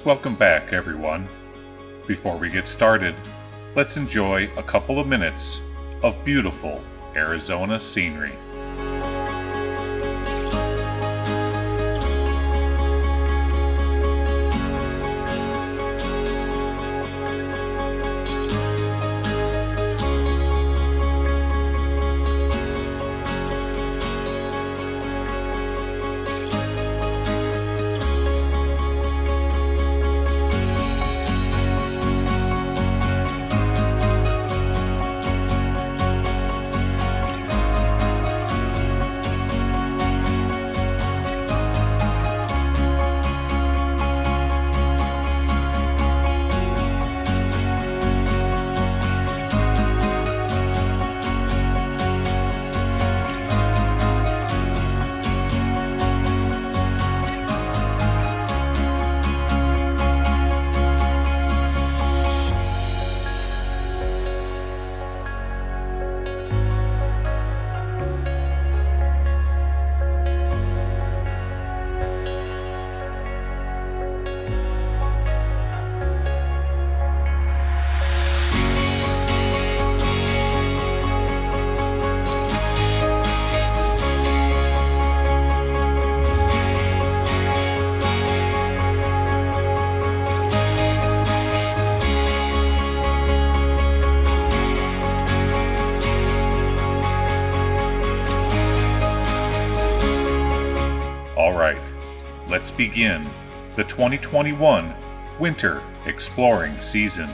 Welcome back, everyone. Before we get started, let's enjoy a couple of minutes of beautiful Arizona scenery. Alright, let's begin the 2021 winter exploring season.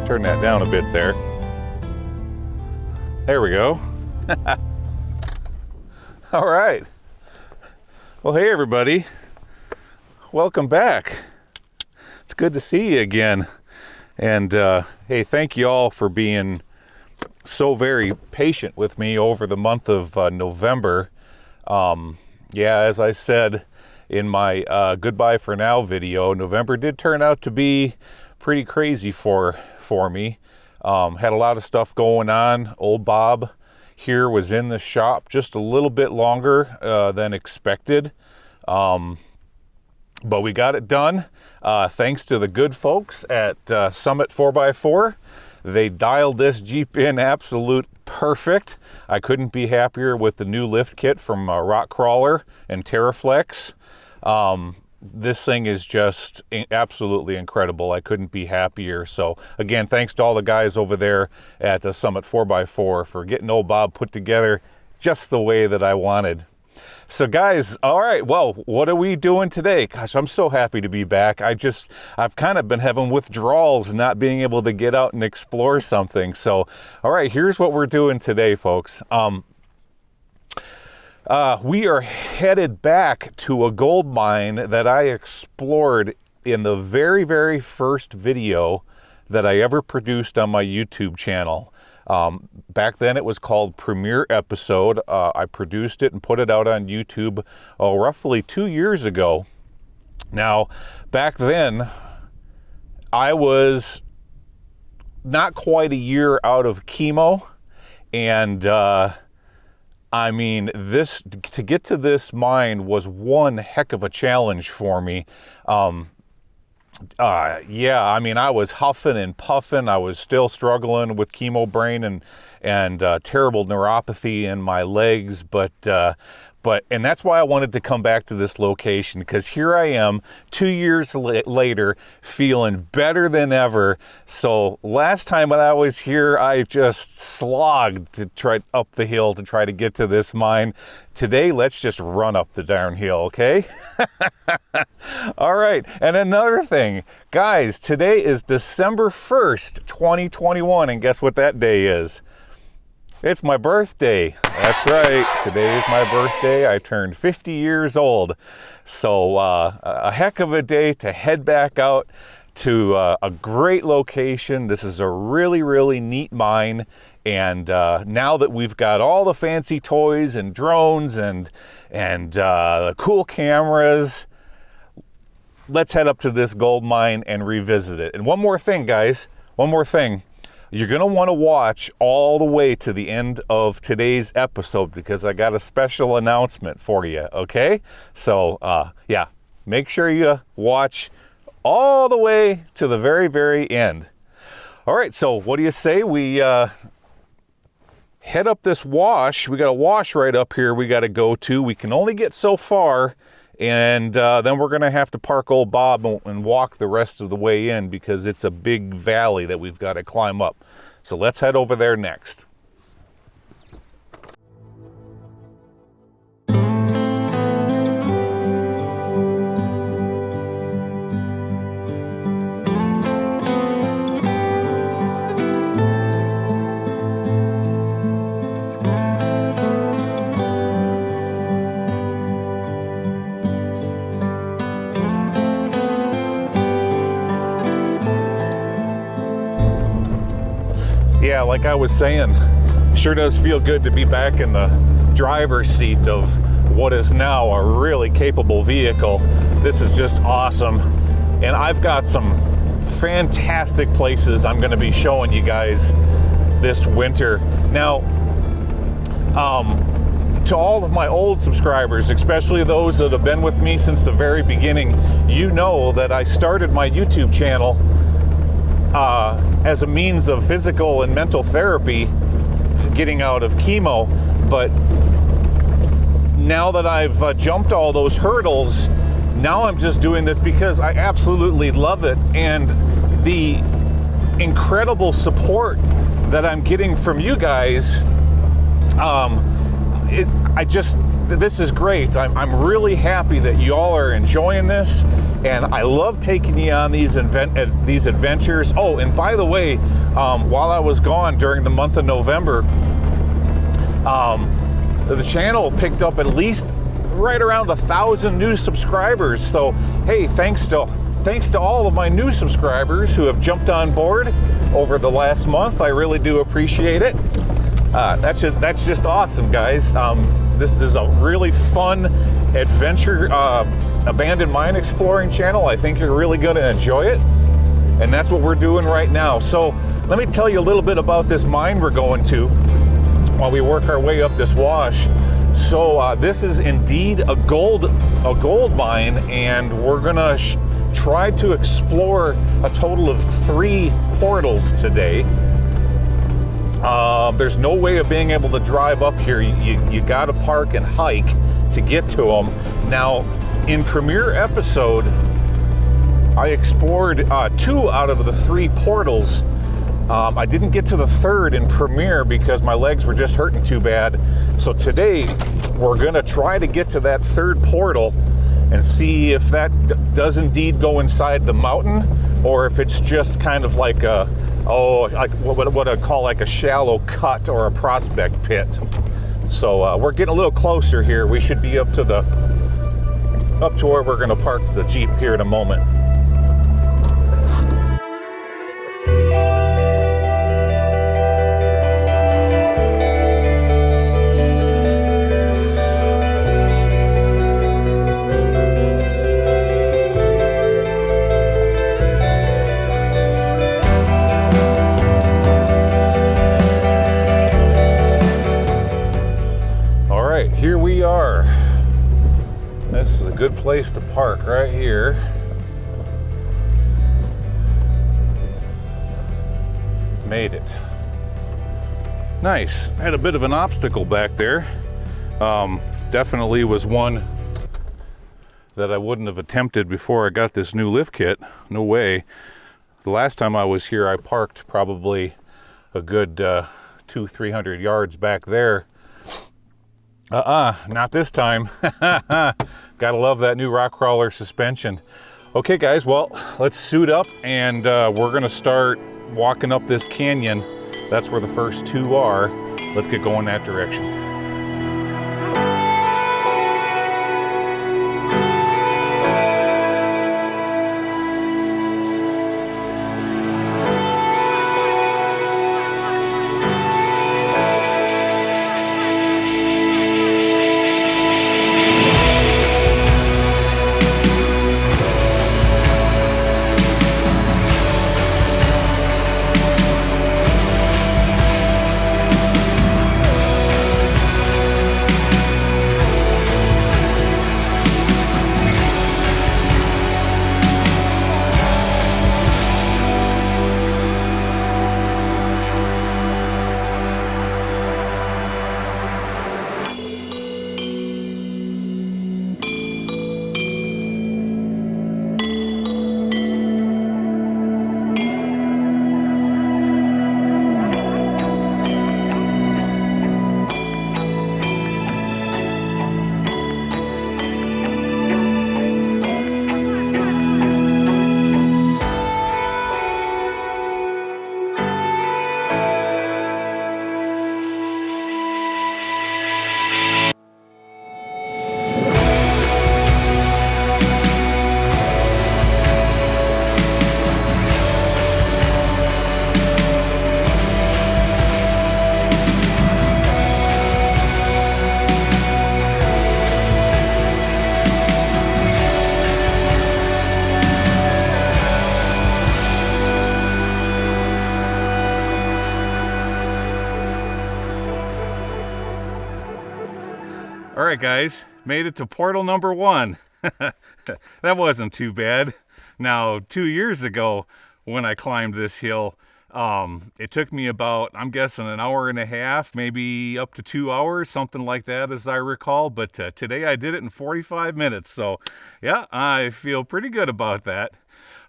Turn that down a bit there. There we go. All right. Well, hey everybody. Welcome back. It's good to see you again. And hey, thank you all for being so very patient with me over the month of November. Yeah, as I said in my Goodbye for Now video, November did turn out to be pretty crazy for me. Had a lot of stuff going on. Old Bob here was in the shop just a little bit longer than expected. But we got it done. Thanks to the good folks at Summit 4x4. They dialed this Jeep in absolute perfect. I couldn't be happier with the new lift kit from Rock Crawler and Terraflex. This thing is just absolutely incredible. I couldn't be happier. So again, thanks to all the guys over there at Summit 4x4 for getting old Bob put together just the way that I wanted. So guys, all right, well, what are we doing today? Gosh, I'm so happy to be back. I've kind of been having withdrawals, not being able to get out and explore something. So, all right, here's what we're doing today, folks. We are headed back to a gold mine that I explored in the very, very first video that I ever produced on my YouTube channel. Back then it was called Premiere Episode. I produced it and put it out on YouTube roughly 2 years ago. Now, back then, I was not quite a year out of chemo, and I mean, to get to this mine was one heck of a challenge for me. Yeah, I mean, I was huffing and puffing. I was still struggling with chemo brain and terrible neuropathy in my legs, and that's why I wanted to come back to this location, because here I am 2 years later feeling better than ever. So last time when I was here, I just slogged to try up the hill to try to get to this mine. Today, let's just run up the darn hill, okay? All right, and another thing, guys, today is December 1st, 2021, and guess what that day is? It's my birthday. That's right. Today is my birthday. I turned 50 years old. So a heck of a day to head back out to a great location. This is a really, really neat mine. And now that we've got all the fancy toys and drones and the cool cameras, let's head up to this gold mine and revisit it. And one more thing, guys. One more thing. You're going to want to watch all the way to the end of today's episode, because I got a special announcement for you, okay? So, yeah, make sure you watch all the way to the very, very end. All right, so what do you say we head up this wash? We got a wash right up here we got to go to. We can only get so far, and then we're going to have to park old Bob and walk the rest of the way in, because it's a big valley that we've got to climb up. So let's head over there next. Yeah, like I was saying, sure does feel good to be back in the driver's seat of what is now a really capable vehicle. This is just awesome. And I've got some fantastic places I'm going to be showing you guys this winter. Now, to all of my old subscribers, especially those that have been with me since the very beginning, you know that I started my YouTube channel as a means of physical and mental therapy, getting out of chemo. But now that I've jumped all those hurdles, now I'm just doing this because I absolutely love it, and the incredible support that I'm getting from you guys, this is great. I'm really happy that you all are enjoying this, and I love taking you on these adventures. Oh, and by the way, while I was gone during the month of November, the channel picked up at least right around 1,000 new subscribers. So hey, thanks to all of my new subscribers who have jumped on board over the last month. I really do appreciate it. That's just awesome, guys. This is a really fun adventure abandoned mine exploring channel. I think you're really going to enjoy it, and that's what we're doing right now. So let me tell you a little bit about this mine we're going to while we work our way up this wash. So this is indeed a gold mine, and we're gonna try to explore a total of 3 portals today. There's no way of being able to drive up here. You gotta park and hike to get to them. Now, in Premiere Episode, I explored 2 out of the 3 portals. I didn't get to the 3rd in Premiere because my legs were just hurting too bad. So today, we're gonna try to get to that 3rd portal and see if that does indeed go inside the mountain, or if it's just kind of like like what I'd call like a shallow cut or a prospect pit. So we're getting a little closer here. We should be up to where we're gonna park the Jeep here in a moment. jar. This is a good place to park right here. Made it. Nice. Had a bit of an obstacle back there. Definitely was one that I wouldn't have attempted before I got this new lift kit. No way. The last time I was here, I parked probably a good 200-300 yards back there. Not this time. Gotta love that new rock crawler suspension. Okay guys, well, let's suit up and we're gonna start walking up this canyon. That's where the first two are. Let's get going that direction. All right, guys, made it to portal number 1. That wasn't too bad. Now, 2 years ago, when I climbed this hill, it took me about, I'm guessing, an hour and a half, maybe up to 2 hours, something like that, as I recall. But today I did it in 45 minutes. So, yeah, I feel pretty good about that.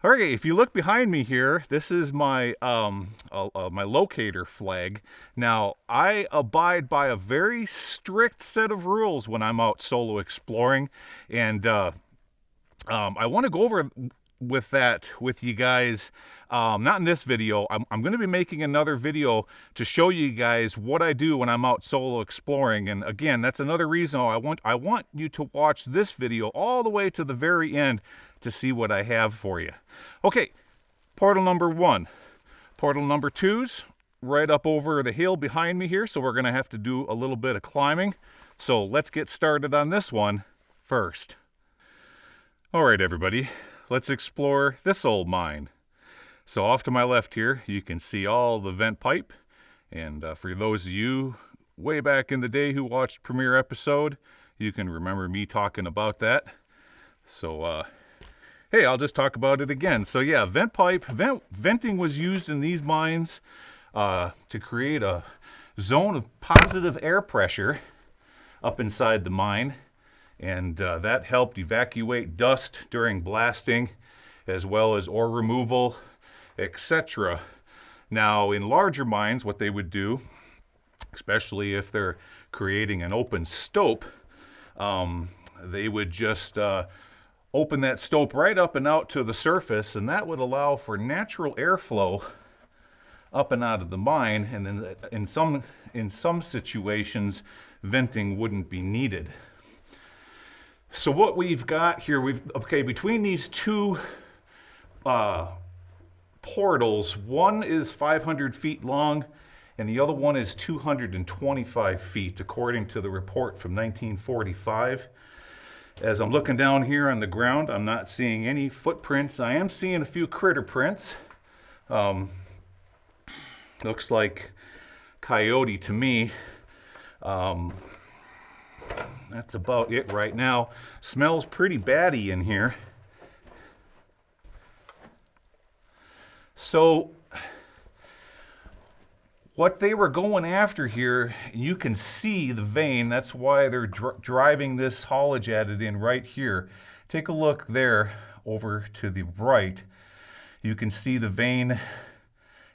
All right, if you look behind me here, this is my my locator flag. Now, I abide by a very strict set of rules when I'm out solo exploring, and I want to go over with that with you guys. Not in this video. I'm going to be making another video to show you guys what I do when I'm out solo exploring. And again, that's another reason I want you to watch this video all the way to the very end to see what I have for you. Okay, portal number 1. Portal number 2's right up over the hill behind me here, so we're going to have to do a little bit of climbing. So let's get started on this one first. All right, everybody, let's explore this old mine. So off to my left here, you can see all the vent pipe. And for those of you way back in the day who watched premiere episode, you can remember me talking about that. So, hey, I'll just talk about it again. So yeah, vent pipe, venting was used in these mines to create a zone of positive air pressure up inside the mine. And that helped evacuate dust during blasting, as well as ore removal, etc. Now, in larger mines, what they would do, especially if they're creating an open stope, they would just open that stope right up and out to the surface, and that would allow for natural airflow up and out of the mine. And then in some situations, venting wouldn't be needed. So what we've got here, between these two portals, one is 500 feet long and the other one is 225 feet, according to the report from 1945. As I'm looking down here on the ground, I'm not seeing any footprints. I am seeing a few critter prints. Looks like coyote to me. that's about it right now. Smells pretty batty in here. So what they were going after here, you can see the vein. That's why they're driving this haulage adit in right here. Take a look there over to the right. You can see the vein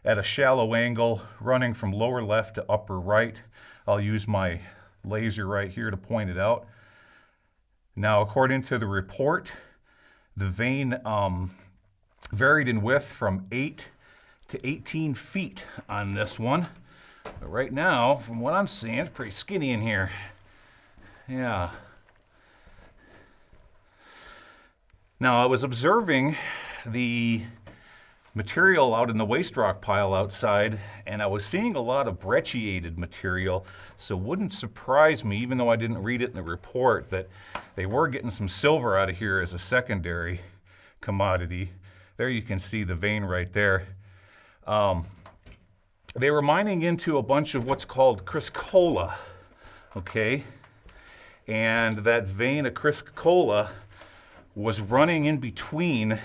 at a shallow angle running from lower left to upper right. I'll use my laser right here to point it out. Now, according to the report, the vein varied in width from 8 to 18 feet on this one. But right now, from what I'm seeing, it's pretty skinny in here. Yeah. Now, I was observing the material out in the waste rock pile outside, and I was seeing a lot of brecciated material, so it wouldn't surprise me, even though I didn't read it in the report, that they were getting some silver out of here as a secondary commodity. There you can see the vein right there. They were mining into a bunch of what's called criscola, okay? And that vein of criscola was running in between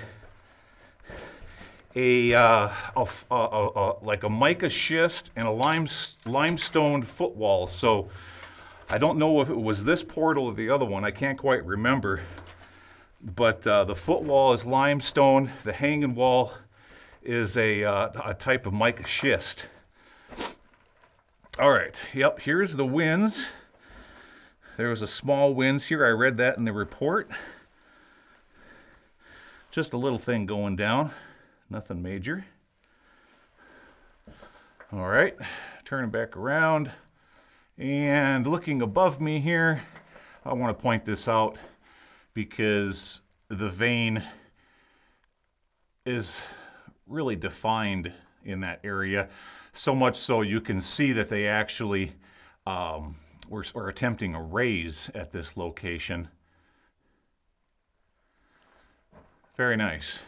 like a mica schist and a limestone footwall. So I don't know if it was this portal or the other one. I can't quite remember. But the footwall is limestone. The hanging wall is a type of mica schist. All right. Yep. Here's the winds. There was a small winds here. I read that in the report. Just a little thing going down. Nothing major. All right, turning back around and looking above me here, I want to point this out because the vein is really defined in that area, so much so you can see that they actually were attempting a raise at this location. Very nice.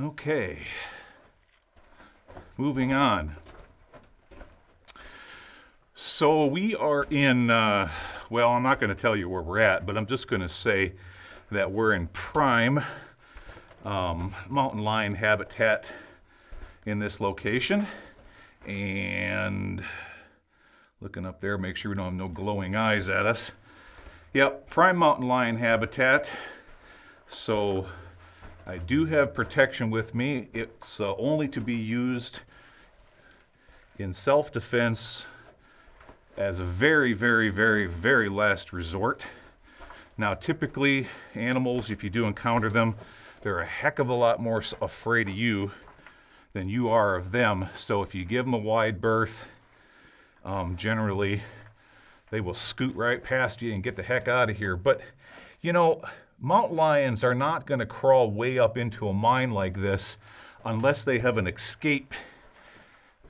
Okay, moving on. So we are in, well, I'm not going to tell you where we're at, but I'm just going to say that we're in prime mountain lion habitat in this location. And looking up there, make sure we don't have no glowing eyes at us. Yep, prime mountain lion habitat. So I do have protection with me. It's only to be used in self-defense as a very, very, very, very last resort. Now, typically, animals, if you do encounter them, they're a heck of a lot more afraid of you than you are of them. So if you give them a wide berth, generally, they will scoot right past you and get the heck out of here. But, you know, mountain lions are not going to crawl way up into a mine like this unless they have an escape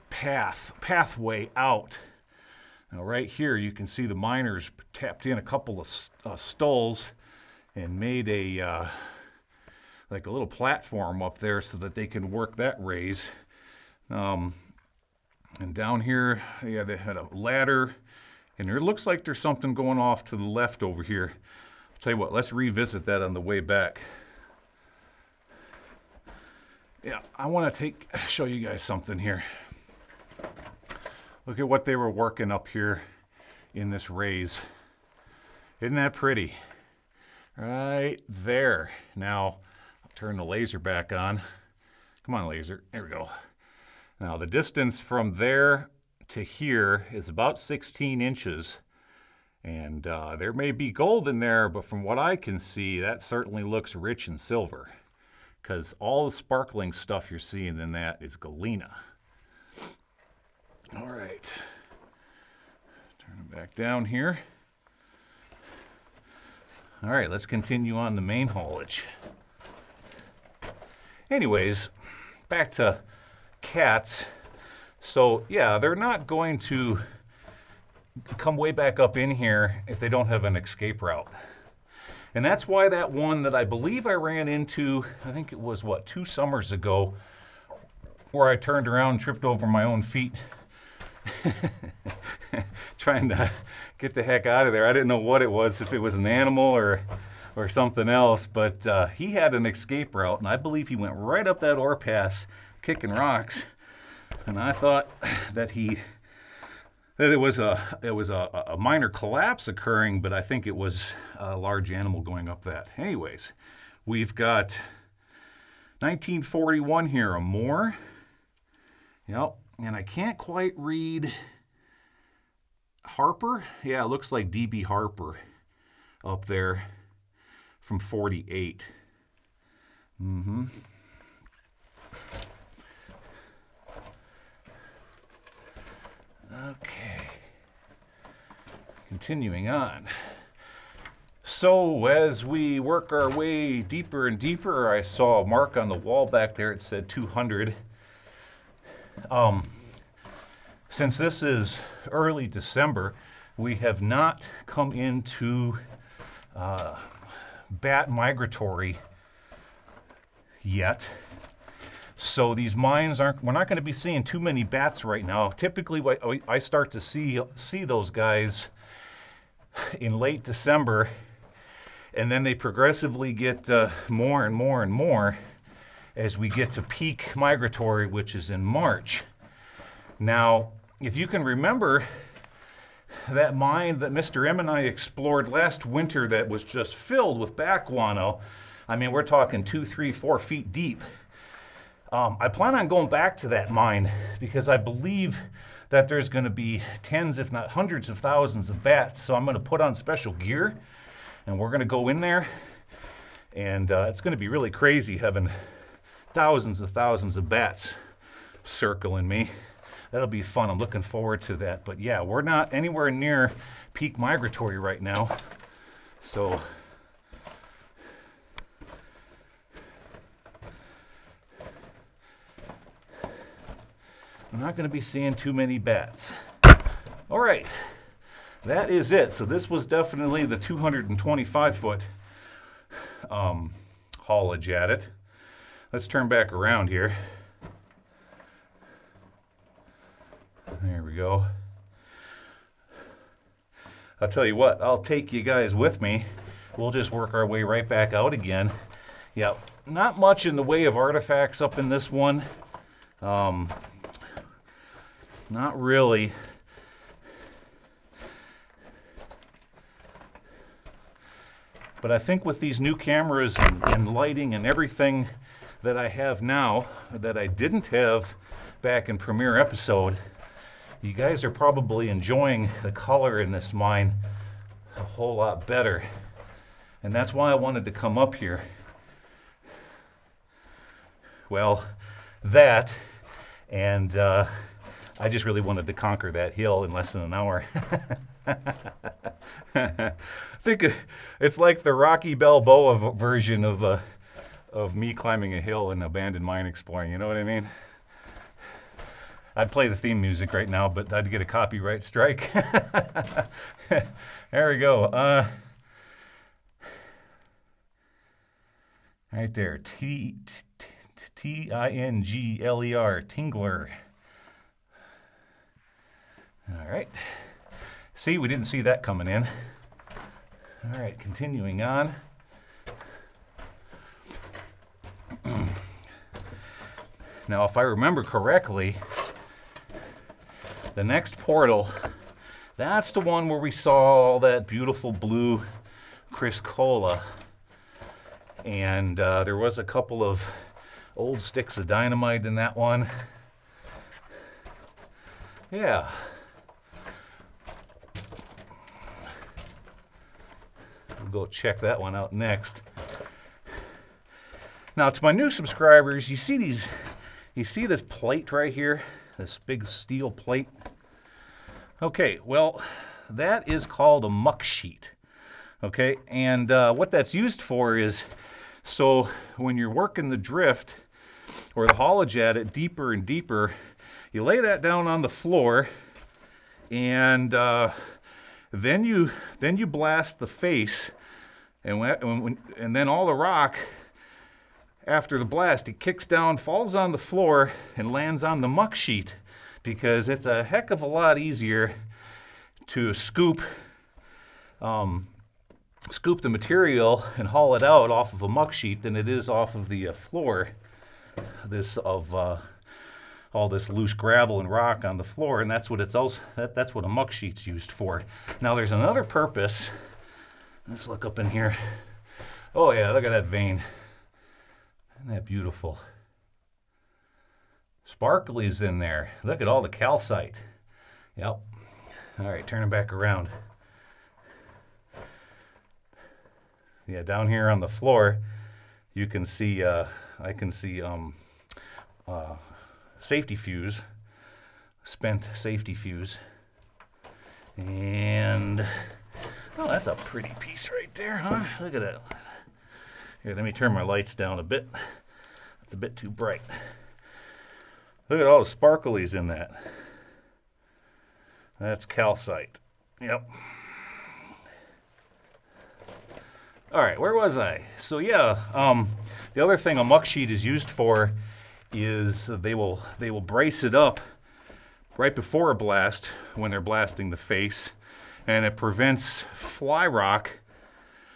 pathway out. Now right here you can see the miners tapped in a couple of stalls and made a like a little platform up there so that they can work that raise. And down here, yeah, they had a ladder, and there looks like there's something going off to the left over here. Tell you what, let's revisit that on the way back. Yeah, I want to show you guys something here. Look at what they were working up here in this raise. Isn't that pretty? Right there. Now, I'll turn the laser back on. Come on, laser. There we go. Now, the distance from there to here is about 16 inches. And there may be gold in there, but from what I can see, that certainly looks rich in silver, because all the sparkling stuff you're seeing in that is galena. All right, turn it back down here. All right, let's continue on the main haulage. Anyways, back to cats. So yeah, they're not going to come way back up in here if they don't have an escape route. And that's why that one that I believe I ran into, I think it was, 2 summers ago, where I turned around and tripped over my own feet trying to get the heck out of there. I didn't know what it was, if it was an animal or something else, but he had an escape route, and I believe he went right up that ore pass kicking rocks, and I thought that it was a minor collapse occurring, but I think it was a large animal going up that. Anyways, we've got 1941 here, a Moore. Yep, and I can't quite read Harper. Yeah, it looks like DB Harper up there from 48. Okay, continuing on. So as we work our way deeper and deeper, I saw a mark on the wall back there. It said 200. Since this is early December, we have not come into bat migratory yet. So these mines we're not going to be seeing too many bats right now. Typically I start to see those guys in late December, and then they progressively get more and more and more as we get to peak migratory, which is in March. Now, if you can remember that mine that Mr. M and I explored last winter that was just filled with bat guano, I mean, we're talking 2, 3, 4 feet deep. I plan on going back to that mine because I believe that there's going to be tens, if not hundreds of thousands of bats. So I'm going to put on special gear, and we're going to go in there, and it's going to be really crazy having thousands of bats circling me. That'll be fun. I'm looking forward to that. But yeah, we're not anywhere near peak migratory right now. So I'm not going to be seeing too many bats. All right, that is it. So this was definitely the 225-foot haulage at it. Let's turn back around here. There we go. I'll tell you what, I'll take you guys with me. We'll just work our way right back out again. Yeah, not much in the way of artifacts up in this one. Not really. But I think with these new cameras and lighting and everything that I have now that I didn't have back in premiere episode, you guys are probably enjoying the color in this mine a whole lot better. And that's why I wanted to come up here. Well, that, and I just really wanted to conquer that hill in less than an hour. I think it's like the Rocky Balboa version of me climbing a hill in abandoned mine exploring, you know what I mean? I'd play the theme music right now, but I'd get a copyright strike. There we go. Right there, T-I-N-G-L-E-R, Tingler. All right. See, we didn't see that coming in. All right, continuing on. Now, if I remember correctly, the next portal, that's the one where we saw all that beautiful blue Criscola. And there was a couple of old sticks of dynamite in that one. Yeah. We'll go check that one out next. Now, to my new subscribers, you see this plate right here? This big steel plate. Okay, well, that is called a muck sheet. Okay, and what that's used for is, so when you're working the drift or the haulage at it deeper and deeper, you lay that down on the floor, and then you blast the face, and then all the rock, after the blast, it kicks down, falls on the floor, and lands on the muck sheet because it's a heck of a lot easier to scoop the material and haul it out off of a muck sheet than it is off of the floor. All this loose gravel and rock on the floor, and that's what that's what a muck sheet's used for. Now there's another purpose. Let's look up in here. Oh yeah, look at that vein. Isn't that beautiful? Sparkly's in there. Look at all the calcite. Yep. All right, turn it back around. Yeah, down here on the floor, you can see, I can see safety fuse, spent safety fuse. And, oh, that's a pretty piece right there, huh? Look at that. Here, let me turn my lights down a bit. It's a bit too bright. Look at all the sparklies in that. That's calcite. Yep. All right, where was I? So yeah, the other thing a muck sheet is used for is they will brace it up right before a blast when they're blasting the face, and it prevents fly rock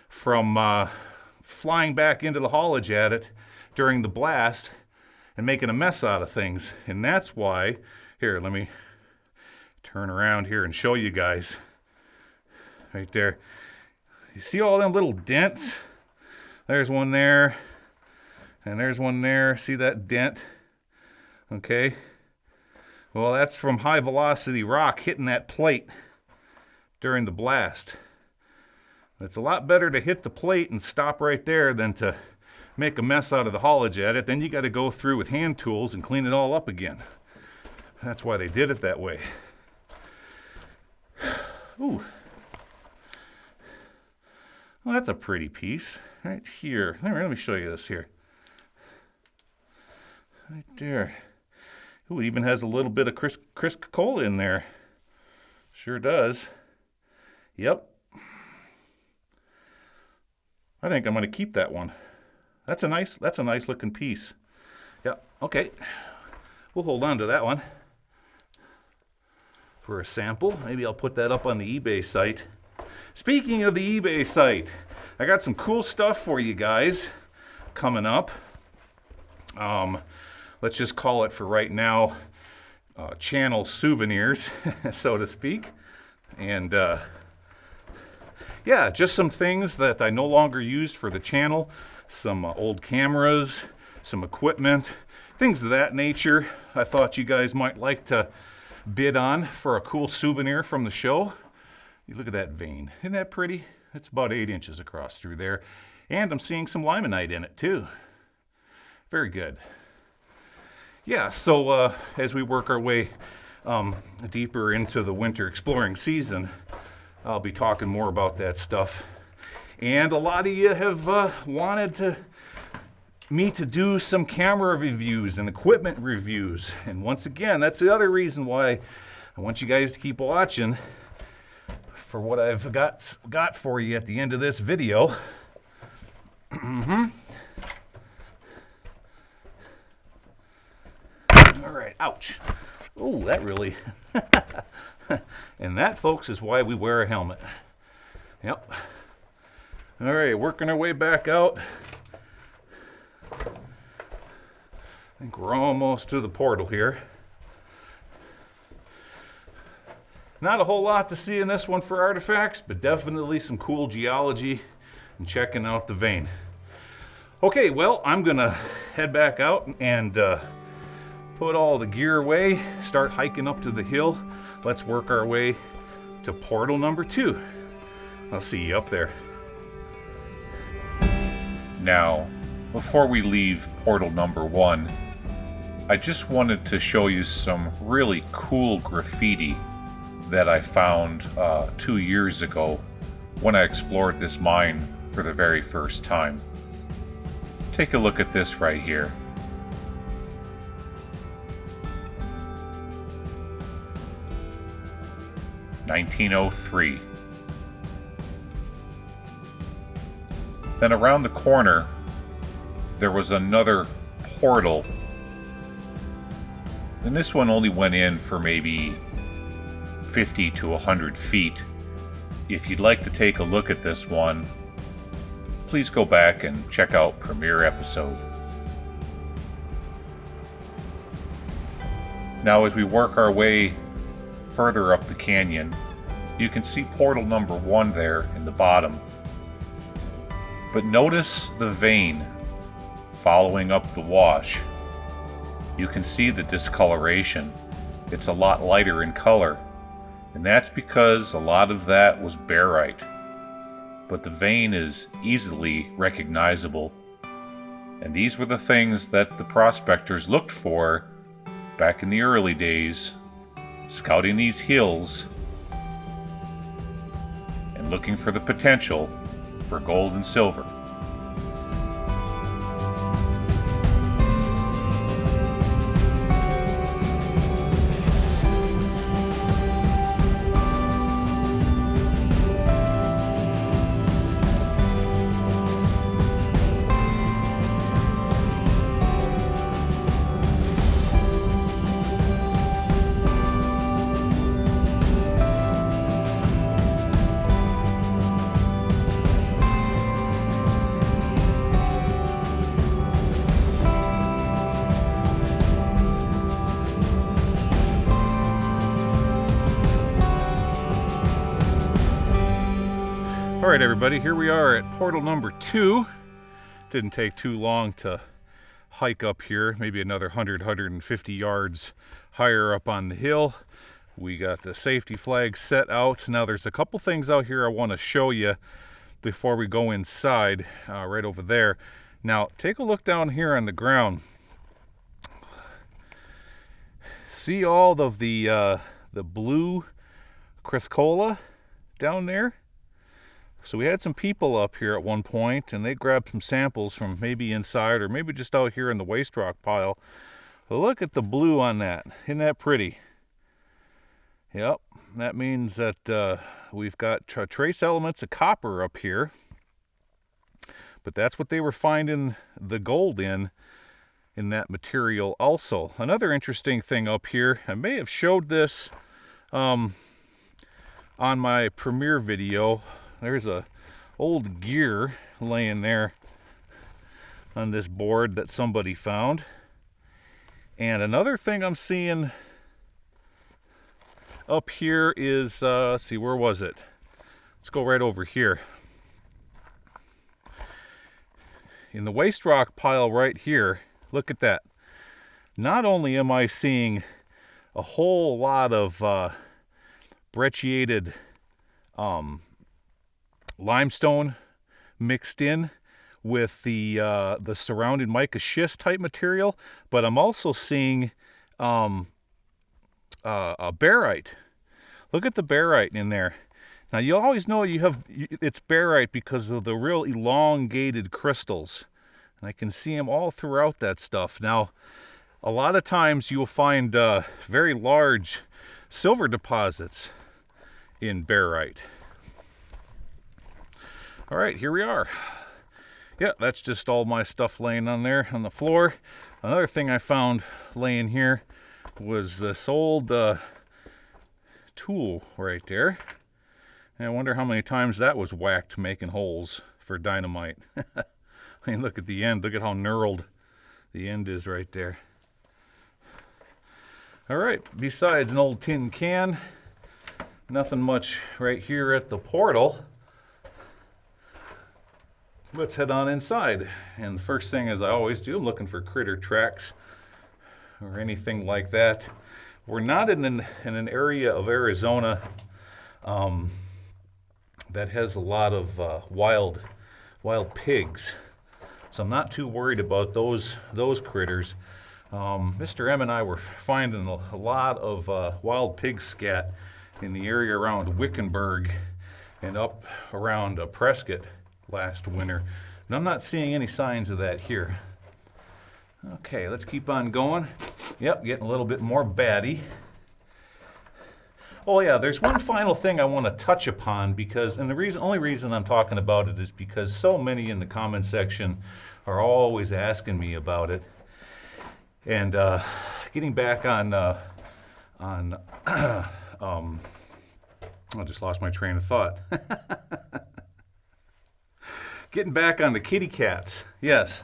from flying back into the haulage at it during the blast and making a mess out of things. And that's why, here, let me turn around here and show you guys. Right there. You see all them little dents? There's one there, and there's one there. See that dent? Okay. Well, that's from high velocity rock hitting that plate during the blast. It's a lot better to hit the plate and stop right there than to make a mess out of the haulage at it. Then you got to go through with hand tools and clean it all up again. That's why they did it that way. Ooh. Well, that's a pretty piece right here. Let me show you this here. Right there. Ooh, it even has a little bit of crisp cola in there. Sure does. Yep. I think I'm going to keep that one. That's a nice looking piece. Yeah, okay. We'll hold on to that one for a sample. Maybe I'll put that up on the eBay site. Speaking of the eBay site, I got some cool stuff for you guys coming up. Let's just call it for right now, channel souvenirs, so to speak. And yeah, just some things that I no longer use for the channel. Some old cameras, some equipment, things of that nature. I thought you guys might like to bid on for a cool souvenir from the show. You look at that vein. Isn't that pretty? It's about 8 inches across through there. And I'm seeing some limonite in it too. Very good. Yeah, so as we work our way deeper into the winter exploring season, I'll be talking more about that stuff. And a lot of you have wanted me to do some camera reviews and equipment reviews. And once again, that's the other reason why I want you guys to keep watching for what I've got for you at the end of this video. All right, ouch. Oh, that really... And that, folks, is why we wear a helmet. Yep. All right, working our way back out. I think we're almost to the portal here. Not a whole lot to see in this one for artifacts, but definitely some cool geology and checking out the vein. Okay, well, I'm gonna head back out and put all the gear away, start hiking up to the hill. Let's work our way to portal number 2. I'll see you up there. Now, before we leave portal number 1, I just wanted to show you some really cool graffiti that I found 2 years ago when I explored this mine for the very first time. Take a look at this right here. (1903). Then around the corner, there was another portal And this one only went in for maybe 50 to 100 feet. If you'd like to take a look at this one, please go back and check out premiere episode. Now as we work our way further up the canyon, you can see portal number 1 there in the bottom. But notice the vein following up the wash. You can see the discoloration. It's a lot lighter in color, and that's because a lot of that was barite. But the vein is easily recognizable, and these were the things that the prospectors looked for back in the early days, scouting these hills and looking for the potential for gold and silver. All right, everybody, here we are at portal number 2. Didn't take too long to hike up here, maybe another 150 yards higher up on the hill. We got the safety flag set out. Now there's a couple things out here I want to show you before we go inside, right over there. Now take a look down here on the ground. See all of the blue criscola down there? So we had some people up here at one point, and they grabbed some samples from maybe inside or maybe just out here in the waste rock pile. But look at the blue on that. Isn't that pretty? Yep, that means that we've got trace elements of copper up here. But that's what they were finding the gold in that material also. Another interesting thing up here, I may have showed this on my premiere video. There's a old gear laying there on this board that somebody found. And another thing I'm seeing up here is, let's see, where was it? Let's go right over here. In the waste rock pile right here, look at that. Not only am I seeing a whole lot of brecciated limestone mixed in with the surrounding mica schist type material, but I'm also seeing a barite. Look at the barite in there. Now you always know it's barite because of the real elongated crystals, and I can see them all throughout that stuff. Now a lot of times you'll find very large silver deposits in barite. All right, here we are. Yeah, that's just all my stuff laying on there on the floor. Another thing I found laying here was this old tool right there. And I wonder how many times that was whacked making holes for dynamite. I mean, look at the end. Look at how knurled the end is right there. All right, besides an old tin can, nothing much right here at the portal. Let's head on inside. And the first thing, as I always do, I'm looking for critter tracks or anything like that. We're not in an area of Arizona that has a lot of wild pigs, so I'm not too worried about those critters. Mr. M and I were finding a lot of wild pig scat in the area around Wickenburg and up around Prescott last winter, and I'm not seeing any signs of that here. Okay, let's keep on going. Yep, getting a little bit more batty. Oh yeah, there's one final thing I want to touch upon, because, and the only reason I'm talking about it is because so many in the comment section are always asking me about it. And getting back on I just lost my train of thought. Getting back on the kitty cats, yes.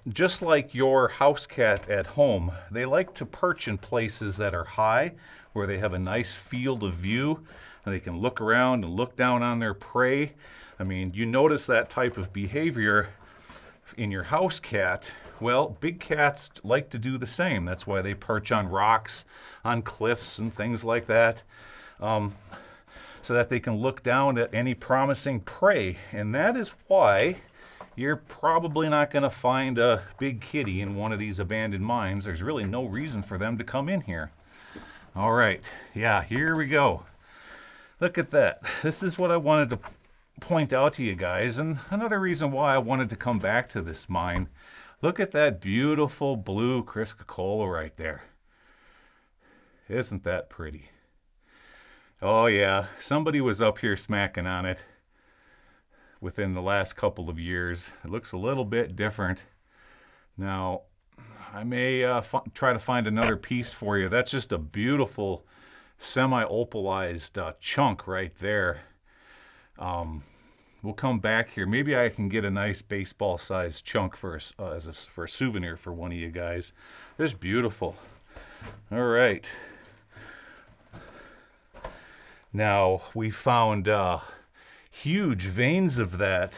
Just like your house cat at home, they like to perch in places that are high, where they have a nice field of view, and they can look around and look down on their prey. I mean, you notice that type of behavior in your house cat. Well, big cats like to do the same. That's why they perch on rocks, on cliffs, and things like that, so that they can look down at any promising prey. And that is why you're probably not going to find a big kitty in one of these abandoned mines. There's really no reason for them to come in here. All right, yeah, here we go. Look at that. This is what I wanted to point out to you guys, and another reason why I wanted to come back to this mine. Look at that beautiful blue Chrysocolla right there. Isn't that pretty? Oh yeah, somebody was up here smacking on it within the last couple of years. It looks a little bit different. Now, I may try to find another piece for you. That's just a beautiful semi-opalized chunk right there. We'll come back here. Maybe I can get a nice baseball-sized chunk for a souvenir for one of you guys. It's beautiful. All right. Now, we found huge veins of that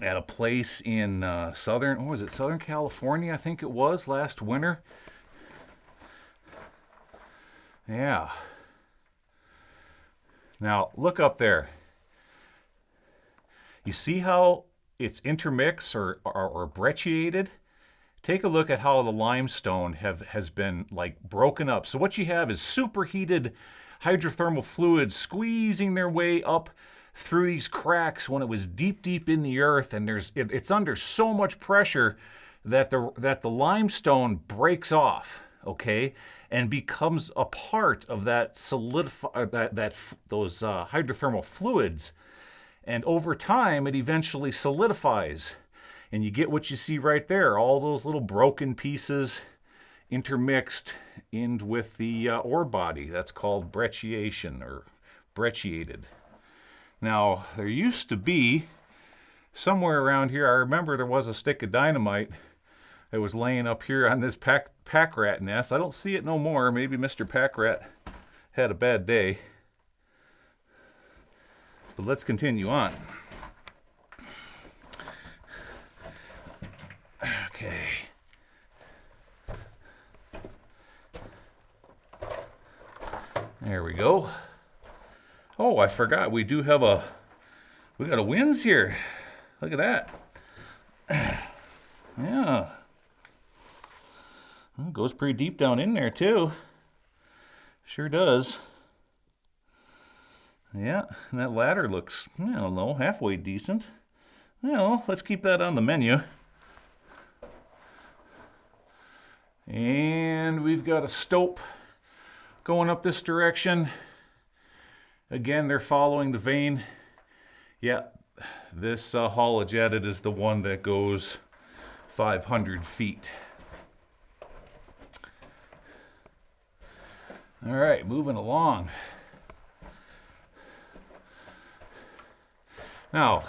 at a place in Southern California, I think it was, last winter. Yeah. Now, look up there. You see how it's intermixed or brecciated? Take a look at how the limestone has been like broken up. So what you have is superheated hydrothermal fluids squeezing their way up through these cracks when it was deep in the earth, and it's under so much pressure that the limestone breaks off, okay, and becomes a part of that those hydrothermal fluids. And over time, it eventually solidifies. And you get what you see right there, all those little broken pieces intermixed in with the ore body. That's called brecciation or brecciated. Now, there used to be, somewhere around here, I remember there was a stick of dynamite that was laying up here on this pack rat nest. I don't see it no more. Maybe Mr. Pack Rat had a bad day. But let's continue on. Okay. There we go. Oh, I forgot. We got a winze here. Look at that. Yeah. Well, it goes pretty deep down in there too. Sure does. Yeah, and that ladder looks, I don't know, halfway decent. Well, let's keep that on the menu. And we've got a stope going up this direction. Again, they're following the vein. Yeah, this haulage at it is the one that goes 500 feet. All right, moving along. Now,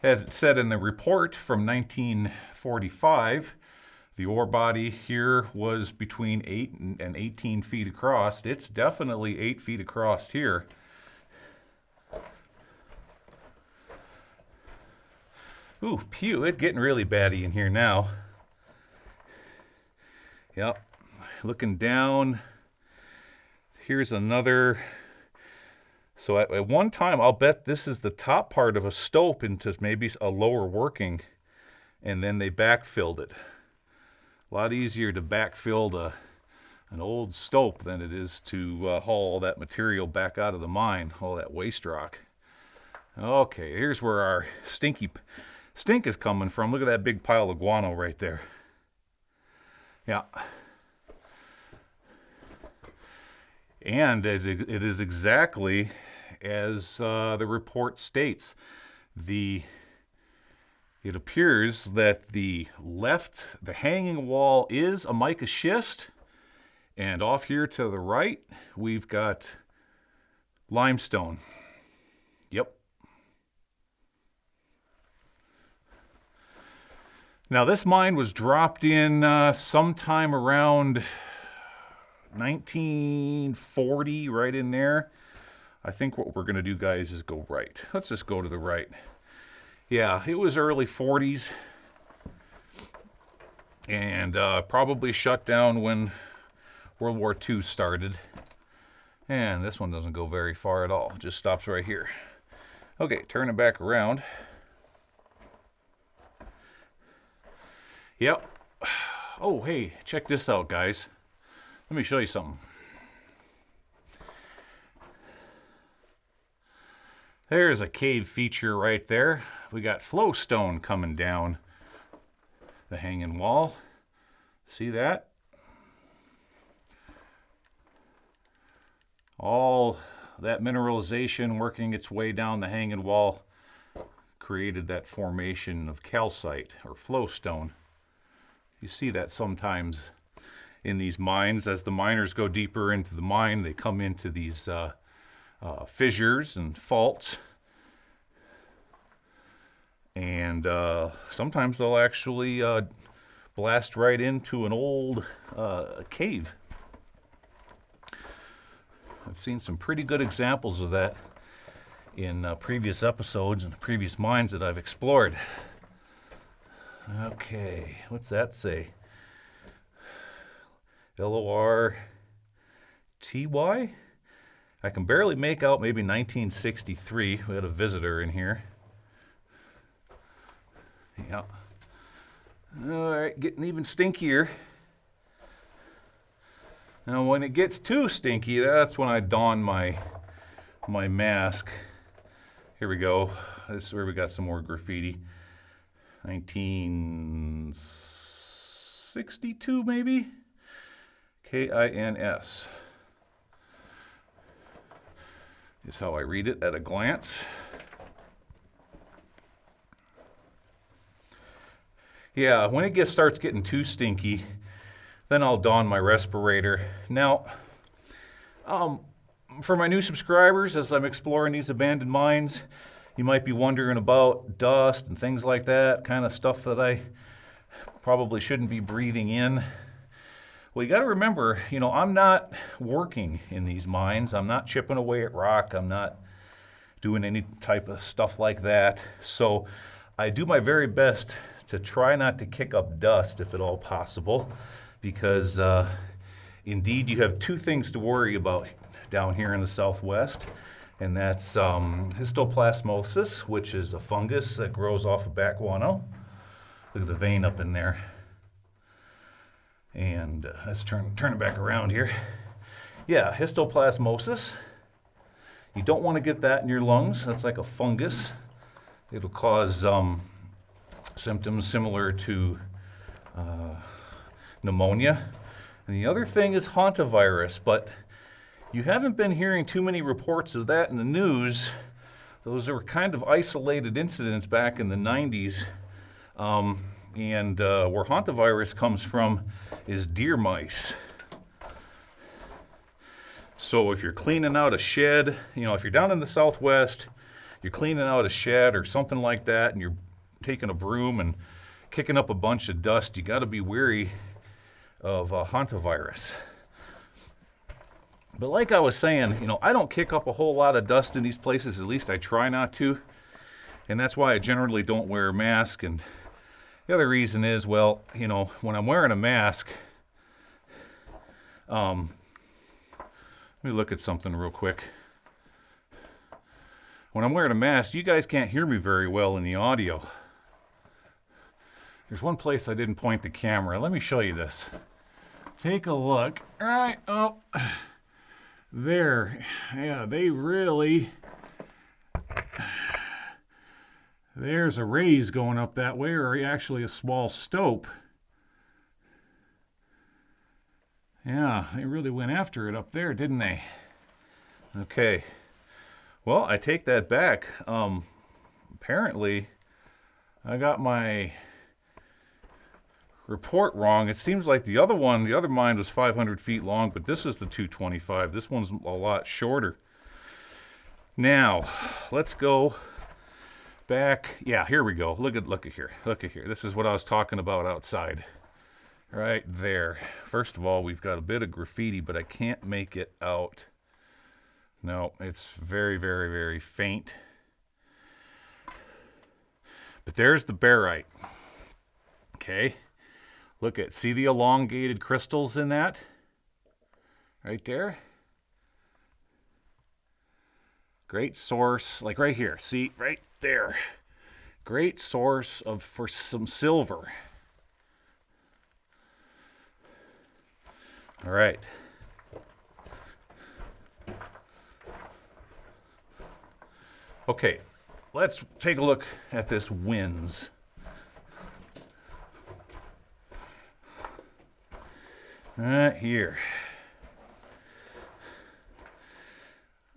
as it said in the report from 1945, the ore body here was between 8 and 18 feet across. It's definitely 8 feet across here. Ooh, pew, it's getting really batty in here now. Yep, looking down, here's another. So at one time, I'll bet this is the top part of a stope into maybe a lower working, and then they backfilled it. A lot easier to backfill an old stope than it is to haul all that material back out of the mine, all that waste rock. Okay, here's where our stink is coming from. Look at that big pile of guano right there. Yeah. And it is exactly as the report states. The It appears that the hanging wall is a mica schist, and off here to the right, we've got limestone. Yep. Now this mine was dropped in sometime around 1940, right in there. I think what we're gonna do, guys, is go right. Let's just go to the right. Yeah, it was early 40s, and probably shut down when World War II started. And this one doesn't go very far at all, just stops right here. Okay, turn it back around. Yep. Oh, hey, check this out, guys. Let me show you something. There's a cave feature right there. We got flowstone coming down the hanging wall. See that? All that mineralization working its way down the hanging wall created that formation of calcite or flowstone. You see that sometimes in these mines. As the miners go deeper into the mine, they come into these fissures and faults, and sometimes they'll actually blast right into an old cave. I've seen some pretty good examples of that in previous episodes and previous mines that I've explored. Okay, what's that say? L-O-R-T-Y? I can barely make out, maybe 1963. We had a visitor in here. Yeah. All right, getting even stinkier. Now, when it gets too stinky, that's when I don my mask. Here we go. This is where we got some more graffiti. 1962, maybe? K-I-N-S. Is how I read it at a glance. Yeah, when it starts getting too stinky, then I'll don my respirator. Now, for my new subscribers, as I'm exploring these abandoned mines, you might be wondering about dust and things like that, kind of stuff that I probably shouldn't be breathing in. Well, you got to remember, I'm not working in these mines. I'm not chipping away at rock. I'm not doing any type of stuff like that. So I do my very best to try not to kick up dust if at all possible, because indeed you have two things to worry about down here in the Southwest, and that's histoplasmosis, which is a fungus that grows off of bat guano. Look at the vein up in there. And let's turn it back around here. Yeah, histoplasmosis. You don't want to get that in your lungs. That's like a fungus. It'll cause symptoms similar to pneumonia. And the other thing is hantavirus, but you haven't been hearing too many reports of that in the news. Those were kind of isolated incidents back in the 90s. And where hantavirus comes from is deer mice. So if you're cleaning out a shed, if you're down in the Southwest, you're cleaning out a shed or something like that, and you're taking a broom and kicking up a bunch of dust, you got to be wary of hantavirus. But like I was saying, I don't kick up a whole lot of dust in these places. At least I try not to, and that's why I generally don't wear a mask. And the other reason is, well, when I'm wearing a mask, let me look at something real quick. When I'm wearing a mask, you guys can't hear me very well in the audio. There's one place I didn't point the camera. Let me show you this. Take a look. Right up there. Yeah, there's a raise going up that way, or actually a small stope. Yeah, they really went after it up there, didn't they? Okay. Well, I take that back. Apparently, I got my report wrong. It seems like the other mine was 500 feet long, but this is the 225. This one's a lot shorter. Now, let's go back. Yeah, here we go. Look at here. Look at here. This is what I was talking about outside. Right there. First of all, we've got a bit of graffiti, but I can't make it out. No, it's very, very, very faint. But there's the barite. Okay. See the elongated crystals in that? Right there. Great source, like right here. See, right there. Great source for some silver. All right. Okay, let's take a look at this winds. Right here.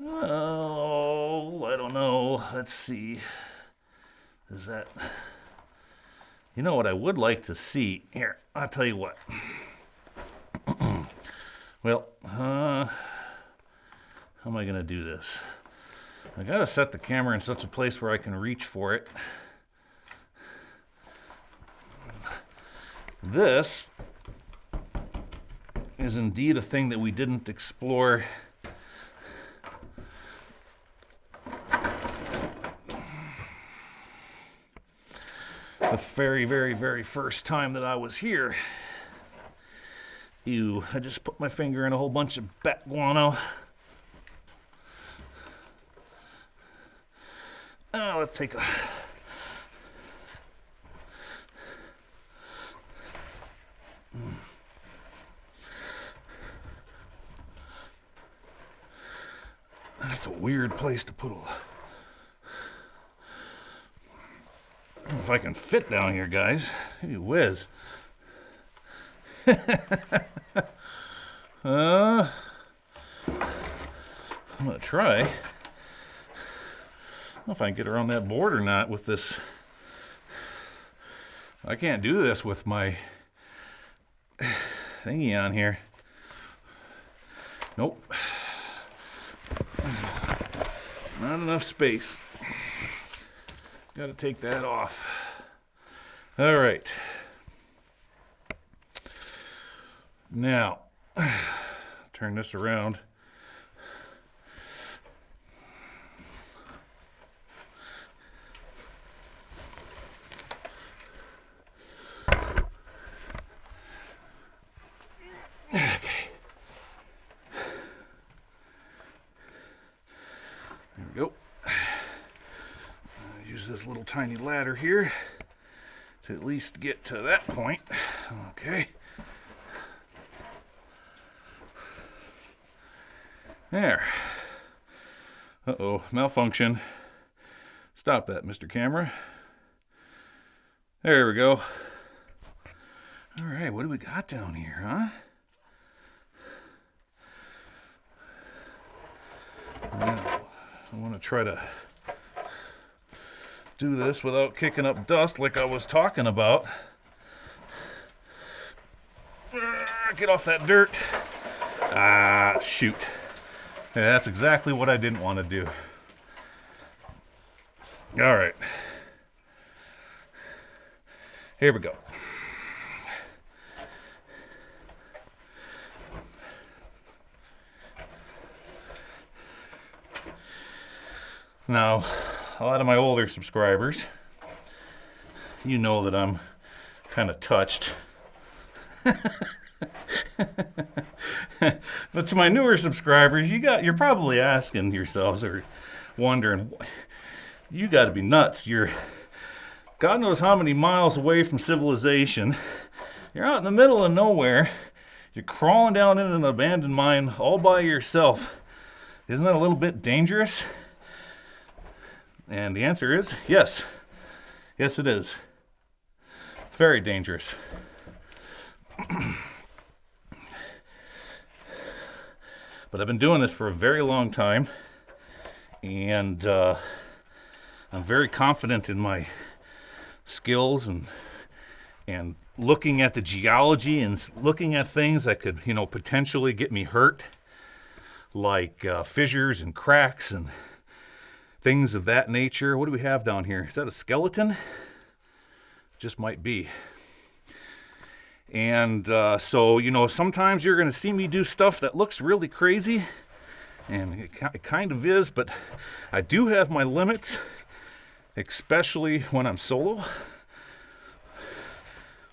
Oh, I don't know. Let's see. Is that... You know what I would like to see? Here, I'll tell you what. Well, how am I going to do this? I got to set the camera in such a place where I can reach for it. This is indeed a thing that we didn't explore. The very, very, very first time that I was here. Ew, I just put my finger in a whole bunch of bat guano. Oh, let's take a... That's a weird place to put a... I don't know if I can fit down here, guys. Hey, whiz. I'm gonna try. I don't know if I can get around that board or not with this. I can't do this with my thingy on here. Nope. Not enough space. Got to take that off. All right. Now, turn this around. Okay. There we go. Use this little tiny ladder here to at least get to that point. Okay. There. Uh-oh, malfunction. Stop that, Mr. Camera. There we go. All right, what do we got down here, huh? Now, I want to try to do this without kicking up dust like I was talking about. Get off that dirt. Ah, shoot. Yeah, that's exactly what I didn't want to do. All right. Here we go. Now, a lot of my older subscribers, you know that I'm kind of touched. But to my newer subscribers, you're probably asking yourselves or wondering, you got to be nuts. You're God knows how many miles away from civilization. You're out in the middle of nowhere. You're crawling down in an abandoned mine all by yourself. Isn't that a little bit dangerous? And the answer is yes. Yes, it is. It's very dangerous. But I've been doing this for a very long time, and I'm very confident in my skills and looking at the geology and looking at things that could, you know, potentially get me hurt, like fissures and cracks and things of that nature. What do we have down here? Is that a skeleton? Just might be. And so, you know, sometimes you're going to see me do stuff that looks really crazy, and it kind of is, but I do have my limits, especially when I'm solo.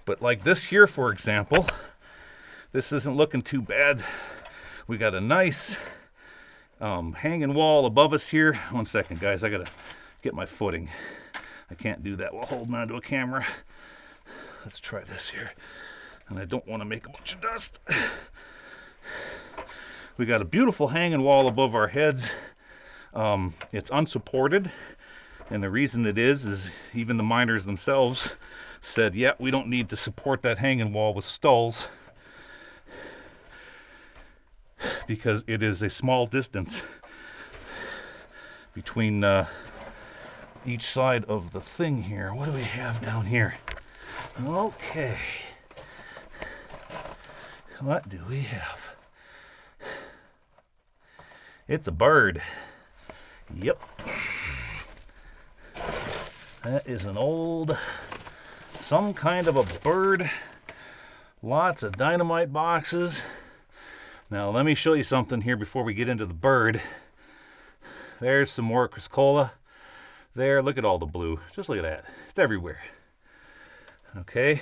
But like this here, for example, this isn't looking too bad. We got a nice hanging wall above us here. One second, guys, I gotta get my footing. I can't do that while holding onto a camera. Let's try this here. And I don't want to make a bunch of dust. We got a beautiful hanging wall above our heads. It's unsupported, and the reason it is even the miners themselves said, yeah, we don't need to support that hanging wall with stalls, because it is a small distance between each side of the thing here. What do we have down here? Okay. What do we have? It's a bird. Yep. That is an old, some kind of a bird. Lots of dynamite boxes. Now let me show you something here before we get into the bird. There's some more Chrysocolla. There, look at all the blue. Just look at that. It's everywhere. Okay,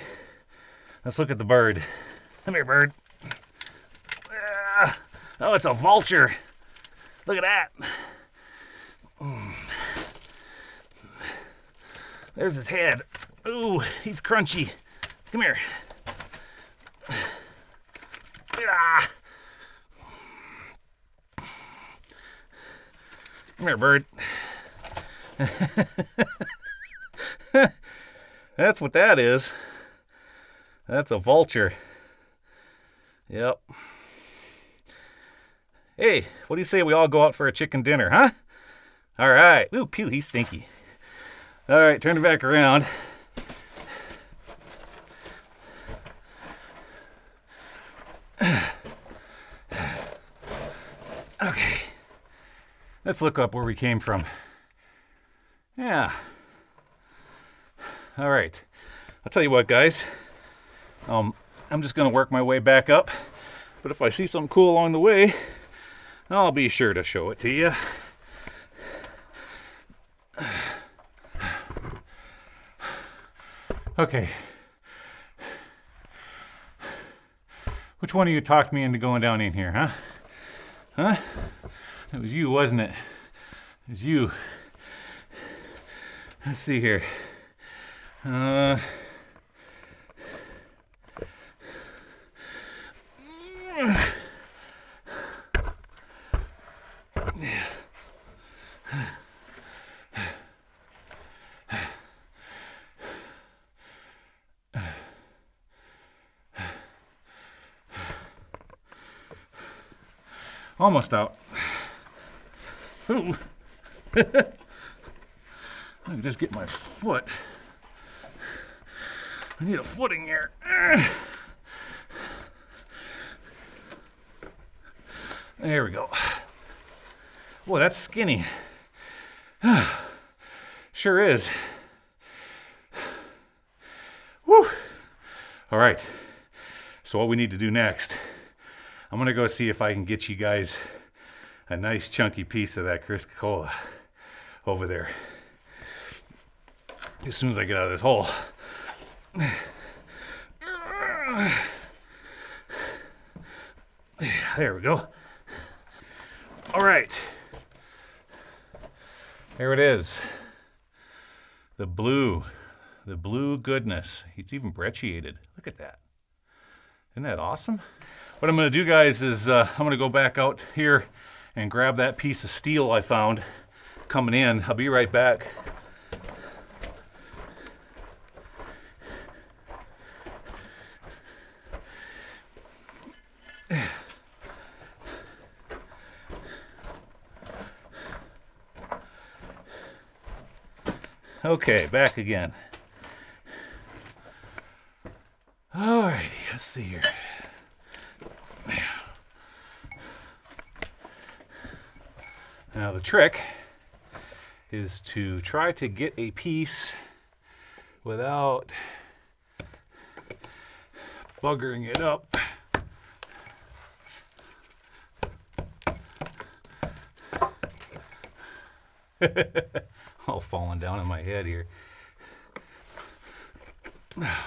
let's look at the bird. Come here, bird. Oh, it's a vulture. Look at that. There's his head. Ooh, he's crunchy. Come here. Come here, bird. That's what that is. That's a vulture. Yep. Hey, what do you say we all go out for a chicken dinner, huh? All right. Ooh, pew, he's stinky. All right, turn it back around. Okay. Let's look up where we came from. Yeah. All right. I'll tell you what, guys. I'm just going to work my way back up. But if I see something cool along the way, I'll be sure to show it to you. Okay. Which one of you talked me into going down in here, huh? Huh? It was you, wasn't it? It was you. Let's see here. Almost out. Ooh. I can just get my foot. I need a footing here. There we go. Boy, that's skinny. Sure is. Woo! All right. So what we need to do next, I'm going to go see if I can get you guys a nice chunky piece of that Chrysocolla over there as soon as I get out of this hole. There we go. All right. There it is. The blue goodness. It's even brecciated. Look at that. Isn't that awesome? What I'm going to do, guys, is I'm going to go back out here and grab that piece of steel I found coming in. I'll be right back. Okay, back again. see here. Now the trick is to try to get a piece without buggering it up. All falling down on my head here.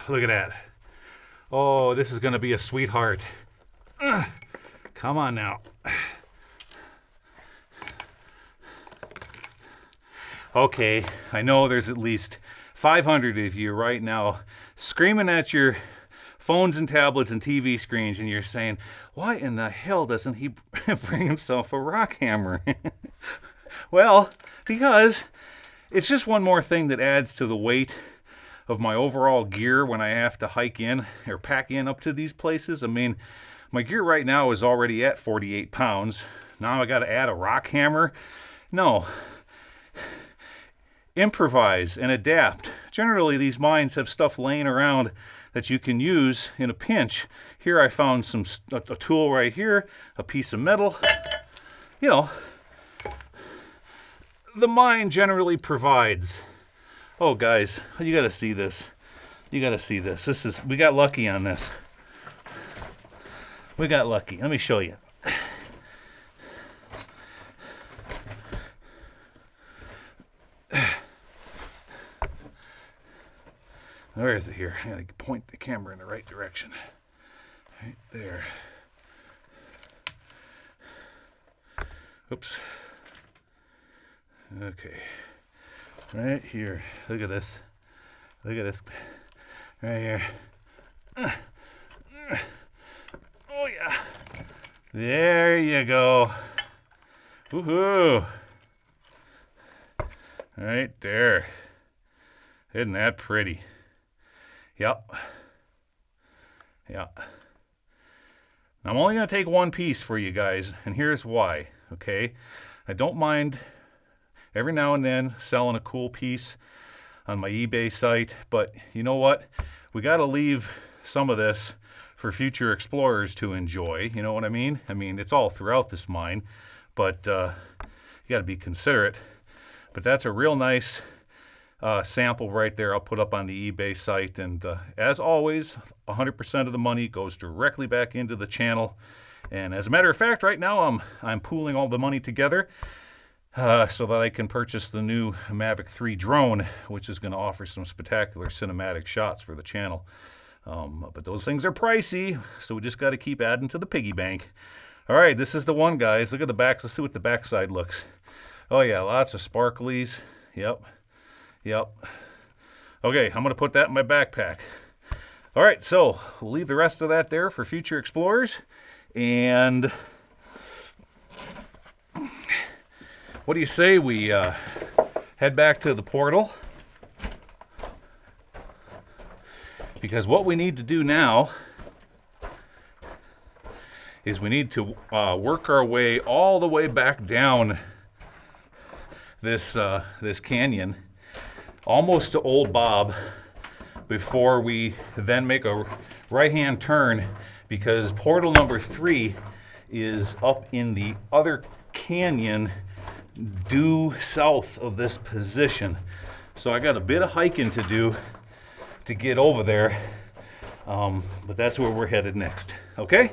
Look at that. Oh, this is going to be a sweetheart. Come on now. Okay, I know there's at least 500 of you right now screaming at your phones and tablets and TV screens, and you're saying, why in the hell doesn't he bring himself a rock hammer? Well, because it's just one more thing that adds to the weight of my overall gear when I have to hike in or pack in up to these places. I mean, my gear right now is already at 48 pounds. Now I got to add a rock hammer? No. Improvise and adapt. Generally, these mines have stuff laying around that you can use in a pinch. Here I found a tool right here, a piece of metal. You know, the mine generally provides. Oh, guys, you got to see this. You got to see this. We got lucky on this. We got lucky. Let me show you. Where is it here? I gotta point the camera in the right direction. Right there. Oops. Okay. Right here. Look at this. Look at this. Right here. Oh yeah. There you go. Woohoo. Right there. Isn't that pretty? Yep. Yeah. I'm only going to take one piece for you guys, and here's why, okay? I don't mind every now and then selling a cool piece on my eBay site, but you know what? We got to leave some of this for future explorers to enjoy, you know what I mean? I mean, it's all throughout this mine, but you got to be considerate. But that's a real nice sample right there. I'll put up on the eBay site, and as always, 100% of the money goes directly back into the channel. And as a matter of fact, right now I'm pooling all the money together so that I can purchase the new Mavic 3 drone, which is going to offer some spectacular cinematic shots for the channel. But those things are pricey, so we just got to keep adding to the piggy bank. All right, this is the one, guys. Look at the back. Let's see what the backside looks. Oh yeah, lots of sparklies. Yep. Okay, I'm going to put that in my backpack. All right, so we'll leave the rest of that there for future explorers. And what do you say we head back to the portal? Because what we need to do now is we need to work our way all the way back down this canyon, almost to Old Bob, before we then make a right-hand turn, because portal number 3 is up in the other canyon due south of this position. So I got a bit of hiking to do to get over there, but that's where we're headed next. Okay?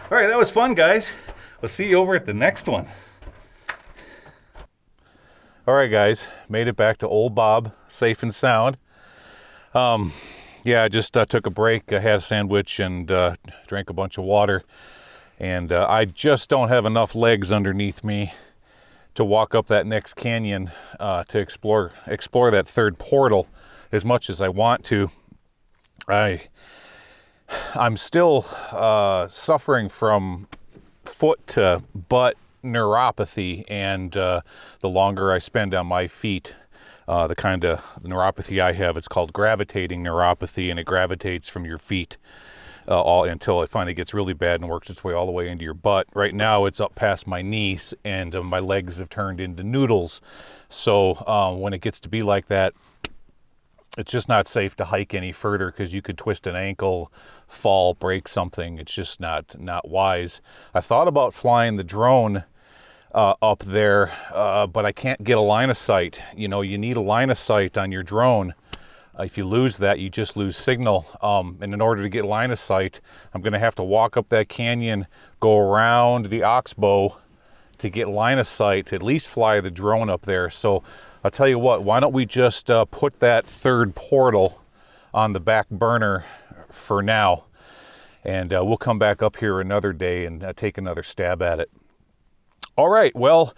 All right, that was fun, guys. We'll see you over at the next one. All right, guys, made it back to Old Bob, safe and sound. Yeah, I just took a break. I had a sandwich and drank a bunch of water. And I just don't have enough legs underneath me to walk up that next canyon to explore that third portal as much as I want to. I'm still suffering from foot to butt neuropathy, and the longer I spend on my feet, the kind of neuropathy I have, it's called gravitating neuropathy, and it gravitates from your feet all until it finally gets really bad and works its way all the way into your butt. Right now it's up past my knees, and my legs have turned into noodles. So when it gets to be like that, it's just not safe to hike any further because you could twist an ankle, fall, break something. It's just not wise. I thought about flying the drone up there, but I can't get a line of sight. You know, you need a line of sight on your drone. If you lose that, you just lose signal. And in order to get line of sight, I'm going to have to walk up that canyon, go around the oxbow to get line of sight, to at least fly the drone up there. So I'll tell you what, why don't we just put that third portal on the back burner for now, and we'll come back up here another day and take another stab at it. All right, well,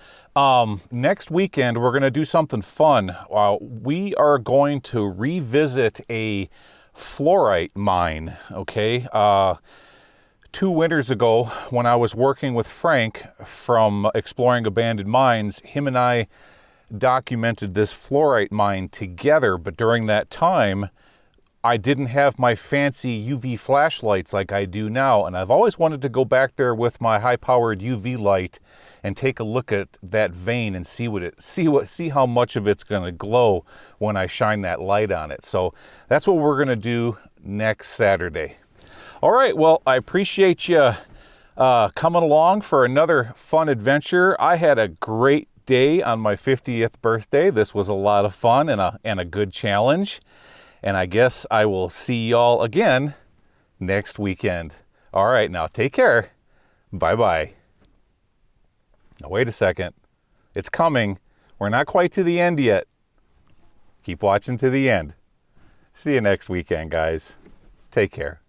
next weekend we're going to do something fun. We are going to revisit a fluorite mine, okay? 2 winters ago, when I was working with Frank from Exploring Abandoned Mines, him and I documented this fluorite mine together, but during that time, I didn't have my fancy UV flashlights like I do now, and I've always wanted to go back there with my high-powered UV light and take a look at that vein and see how much of it's going to glow when I shine that light on it. So that's what we're going to do next Saturday. All right, well, I appreciate you coming along for another fun adventure. I had a great day on my 50th birthday. This was a lot of fun and a good challenge. And I guess I will see y'all again next weekend. All right, now take care. Bye-bye. Now wait a second. It's coming. We're not quite to the end yet. Keep watching to the end. See you next weekend, guys. Take care.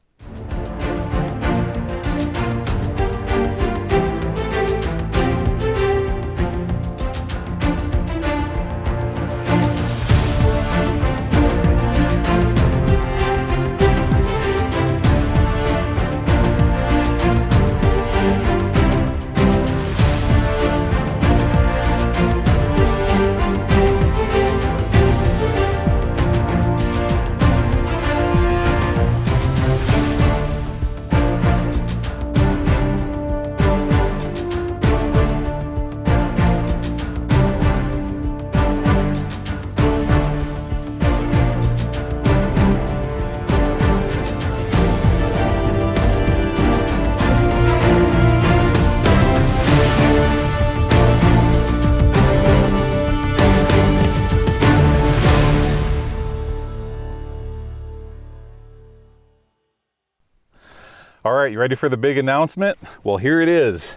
All right, you ready for the big announcement? Well, here it is.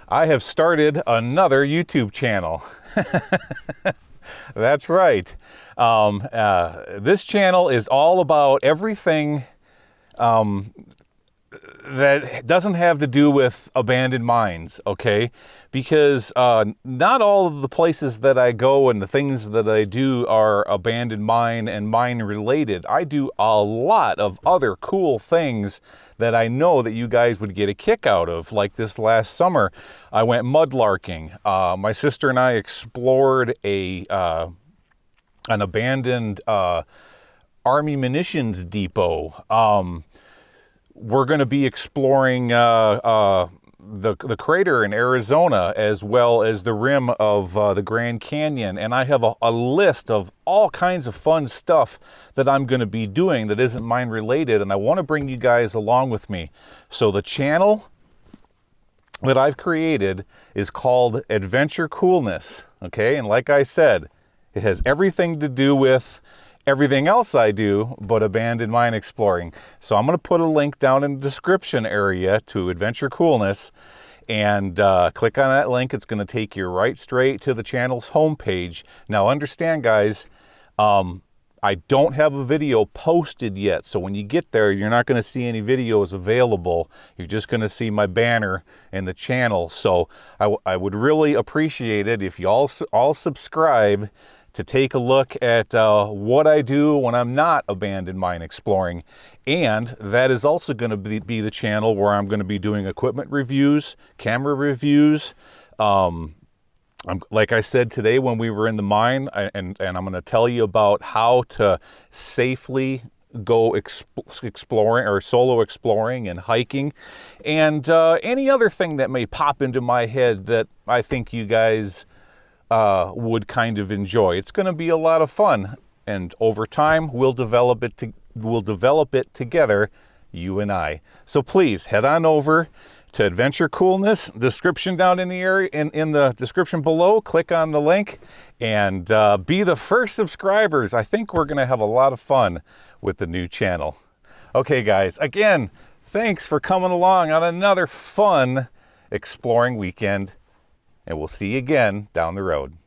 I have started another YouTube channel. That's right. This channel is all about everything that doesn't have to do with abandoned mines, okay? Because not all of the places that I go and the things that I do are abandoned mine and mine related. I do a lot of other cool things that I know that you guys would get a kick out of. Like this last summer, I went mudlarking. My sister and I explored an abandoned Army munitions depot. We're going to be exploring the crater in Arizona, as well as the rim of the Grand Canyon. And I have a list of all kinds of fun stuff that I'm going to be doing that isn't mine related, and I want to bring you guys along with me. So the channel that I've created is called Adventure Coolness, okay? And like I said, it has everything to do with everything else I do but abandoned mine exploring. So I'm going to put a link down in the description area to Adventure Coolness, and click on that link. It's going to take you right straight to the channel's homepage. Now understand, guys, I don't have a video posted yet, so when you get there, you're not going to see any videos available. You're just going to see my banner and the channel. So I would really appreciate it if you all subscribe to take a look at what I do when I'm not abandoned mine exploring. And that is also going to be the channel where I'm going to be doing equipment reviews, camera reviews. Like I said today when we were in the mine, and I'm going to tell you about how to safely go exploring or solo exploring and hiking, and any other thing that may pop into my head that I think you guys would kind of enjoy. It's going to be a lot of fun. and over time we'll develop it together, you and I. So please head on over to Adventure Coolness, description down in the area, in the description below. Click on the link and be the first subscribers. I think we're going to have a lot of fun with the new channel. Okay, guys, again, thanks for coming along on another fun exploring weekend, and we'll see you again down the road.